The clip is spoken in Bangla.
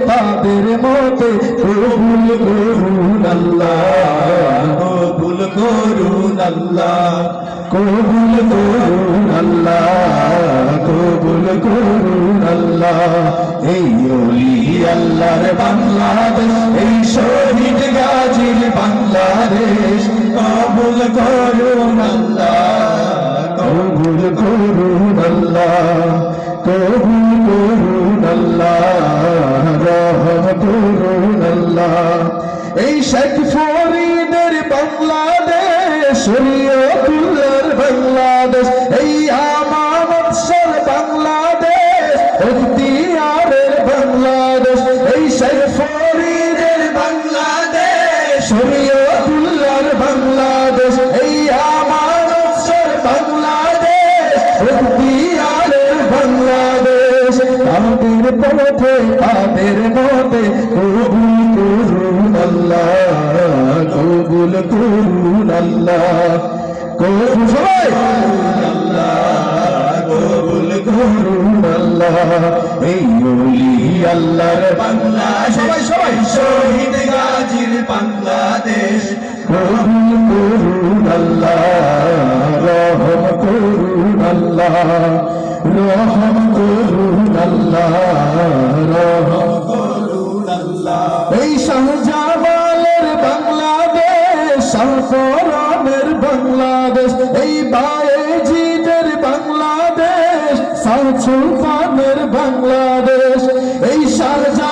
তাদের মতে কবুল করুন আল্লাহ, কবুল করুন আল্লাহ, কবুল করুন আল্লাহ, কবুল করুন আল্লাহ। এই ওলি আল্লাহর বাংলাদেশ, এই শহীদ গাজীর বাংলাদেশ, কবুল করুন আল্লাহ, কবুল করুন আল্লাহ, কবুল করুন আল্লাহ, রহম করুন আল্লাহ। এই শেখ ফরিদের বাংলাদেশ, শরীয়তুল্লাহর বাংলাদেশ, এই আমানত শাহর বাংলাদেশ, ইখতিয়ারের বাংলাদেশ। এই শেখ ফরিদের বাংলাদেশ, শরীয়তুল্লাহর বাংলাদেশ, এই আমানত শাহর বাংলাদেশ, ইখতিয়ারের বাংলাদেশ। তাদের পথে তাদের মতে কবুল করুন আল্লাহ, কবুল করুন আল্লাহ, কবুল সবাই আল্লাহ, কবুল করুন আল্লাহ। এই ওলি আল্লাহর বাংলাদেশ, সবাই সবাই শহীদ গাজীর বাংলাদেশ, কবুল করুন আল্লাহ, রহম করুন আল্লাহ, রহম করুন আল্লাহ, রহম করুন আল্লাহ। এই শাহজালালের বাংলাদেশ, শাহপরানের বাংলাদেশ, এই বায়েজিদের বাংলাদেশ, শাহ সুলতানের বাংলাদেশ, এই শাহজালাল